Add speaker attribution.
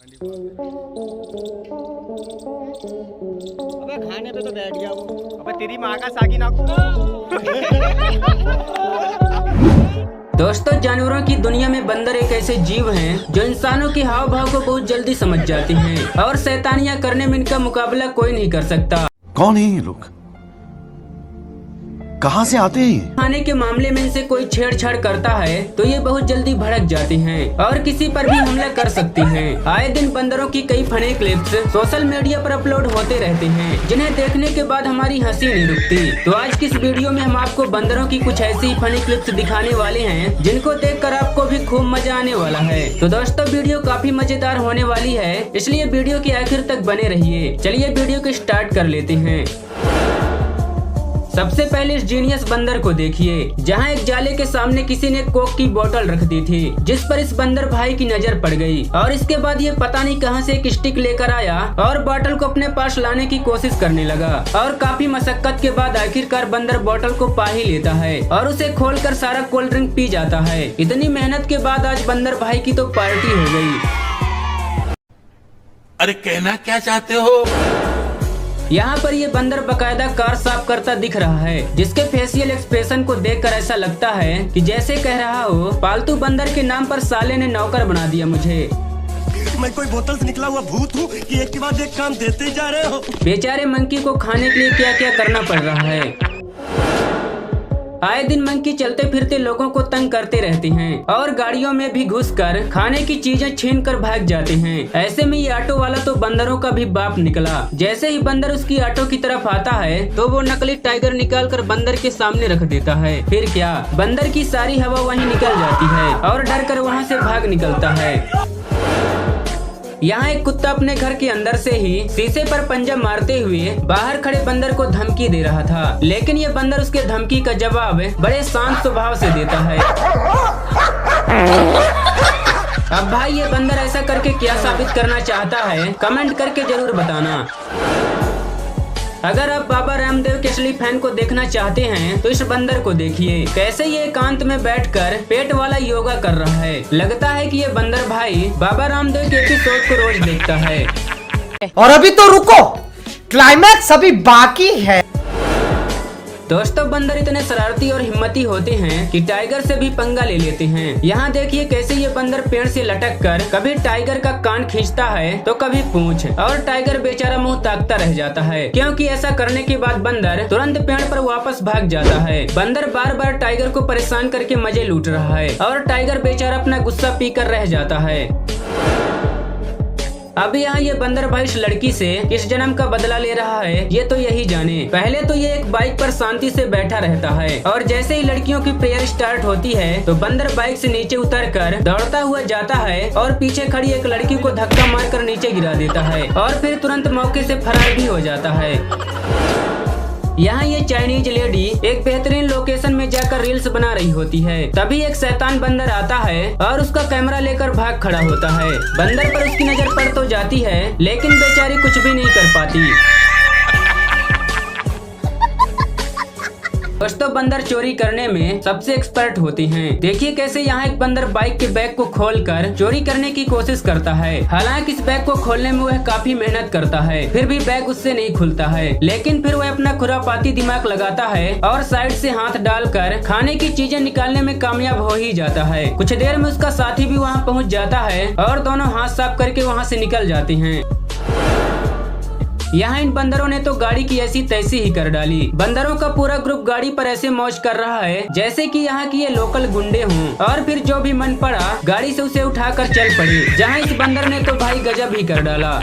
Speaker 1: अबे खाने पे तो बैठ गया वो। अबे तेरी माँ का सागी नाकू।
Speaker 2: दोस्तों, जानवरों की दुनिया में बंदर एक ऐसे जीव हैं जो इंसानों के हाव भाव को बहुत जल्दी समझ जाते हैं और शैतानियां करने में इनका मुकाबला कोई नहीं कर सकता।
Speaker 3: कौन है ये लोग? कहां से आते हैं ये?
Speaker 2: खाने के मामले में इनसे कोई छेड़छाड़ करता है तो ये बहुत जल्दी भड़क जाते हैं और किसी पर भी हमला कर सकते हैं। आए दिन बंदरों की कई फनी क्लिप्स सोशल मीडिया पर अपलोड होते रहते हैं, जिन्हें देखने के बाद हमारी हंसी नहीं रुकती। तो आज की इस वीडियो में हम आपको बंदरों की कुछ ऐसी फनी क्लिप्स दिखाने वाले हैं जिनको देखकर आपको भी खूब मजा आने वाला है। तो दोस्तों, वीडियो काफी मजेदार होने वाली है, इसलिए वीडियो के आखिर तक बने रहिए। चलिए वीडियो को स्टार्ट कर लेते हैं। सबसे पहले इस जीनियस बंदर को देखिए, जहां एक जाले के सामने किसी ने कोक की बोतल रख दी थी, जिस पर इस बंदर भाई की नजर पड़ गई और इसके बाद ये पता नहीं कहां से एक स्टिक लेकर आया और बोतल को अपने पास लाने की कोशिश करने लगा और काफी मशक्कत के बाद आखिरकार बंदर बोतल को पा ही लेता है और उसे खोलकर सारा कोल्ड ड्रिंक पी जाता है। इतनी मेहनत के बाद आज बंदर भाई की तो पार्टी हो गई।
Speaker 4: अरे कहना क्या चाहते हो?
Speaker 2: यहाँ पर ये बंदर बकायदा कार साफ करता दिख रहा है, जिसके फेशियल एक्सप्रेशन को देखकर ऐसा लगता है कि जैसे कह रहा हो, पालतू बंदर के नाम पर साले ने नौकर बना दिया मुझे।
Speaker 5: मैं कोई बोतल से निकला हुआ भूत हूँ कि एक के बाद एक काम देते जा रहे हो।
Speaker 2: बेचारे मंकी को खाने के लिए क्या क्या करना पड़ रहा है। आए दिन मंकी चलते फिरते लोगों को तंग करते रहते हैं और गाड़ियों में भी घुसकर खाने की चीजें छीन कर भाग जाते हैं। ऐसे में ये ऑटो वाला तो बंदरों का भी बाप निकला। जैसे ही बंदर उसकी ऑटो की तरफ आता है तो वो नकली टाइगर निकाल कर बंदर के सामने रख देता है। फिर क्या, बंदर की सारी हवा वहीं निकल जाती है और डर कर वहाँ से भाग निकलता है। यहाँ एक कुत्ता अपने घर के अंदर से ही शीशे पर पंजा मारते हुए बाहर खड़े बंदर को धमकी दे रहा था, लेकिन ये बंदर उसके धमकी का जवाब बड़े शांत स्वभाव से देता है। अब भाई, ये बंदर ऐसा करके क्या साबित करना चाहता है, कमेंट करके जरूर बताना। अगर आप बाबा रामदेव के असली फैन को देखना चाहते हैं तो इस बंदर को देखिए, कैसे ये एकांत में बैठकर पेट वाला योगा कर रहा है। लगता है कि ये बंदर भाई बाबा रामदेव के एपिसोड को रोज देखता है।
Speaker 6: और अभी तो रुको, क्लाइमैक्स अभी बाकी है।
Speaker 2: दोस्तों, बंदर इतने शरारती और हिम्मती होते हैं कि टाइगर से भी पंगा ले लेते हैं। यहाँ देखिए कैसे ये बंदर पेड़ से लटक कर कभी टाइगर का कान खींचता है तो कभी पूंछ, और टाइगर बेचारा मुंह ताकता रह जाता है, क्योंकि ऐसा करने के बाद बंदर तुरंत पेड़ पर वापस भाग जाता है। बंदर बार बार टाइगर को परेशान करके मजे लूट रहा है और टाइगर बेचारा अपना गुस्सा पीकर रह जाता है। अब यहाँ ये बंदर भाई इस लड़की से किस जन्म का बदला ले रहा है, ये तो यही जाने। पहले तो ये एक बाइक पर शांति से बैठा रहता है और जैसे ही लड़कियों की प्रेयर स्टार्ट होती है तो बंदर बाइक से नीचे उतरकर दौड़ता हुआ जाता है और पीछे खड़ी एक लड़की को धक्का मारकर नीचे गिरा देता है और फिर तुरंत मौके से फरार भी हो जाता है। यहाँ ये चाइनीज लेडी एक बेहतरीन लोकेशन में जाकर रील्स बना रही होती है, तभी एक शैतान बंदर आता है और उसका कैमरा लेकर भाग खड़ा होता है। बंदर पर उसकी नजर पड़ तो जाती है, लेकिन बेचारी कुछ भी नहीं कर पाती। दोस्तों, बंदर चोरी करने में सबसे एक्सपर्ट होते हैं। देखिए कैसे यहाँ एक बंदर बाइक के बैग को खोलकर चोरी करने की कोशिश करता है। हालांकि इस बैग को खोलने में वह काफी मेहनत करता है, फिर भी बैग उससे नहीं खुलता है। लेकिन फिर वह अपना खुरापाती दिमाग लगाता है और साइड से हाथ डालकर खाने की चीजें निकालने में कामयाब हो ही जाता है। कुछ देर में उसका साथी भी वहाँ पहुँच जाता है और दोनों हाथ साफ करके वहाँ से निकल जाते हैं। यहाँ इन बंदरों ने तो गाड़ी की ऐसी तैसी ही कर डाली। बंदरों का पूरा ग्रुप गाड़ी पर ऐसे मौज कर रहा है जैसे कि यहाँ की ये लोकल गुंडे हों, और फिर जो भी मन पड़ा गाड़ी से उसे उठाकर चल पड़े। जहाँ इस बंदर ने तो भाई गजब ही कर डाला।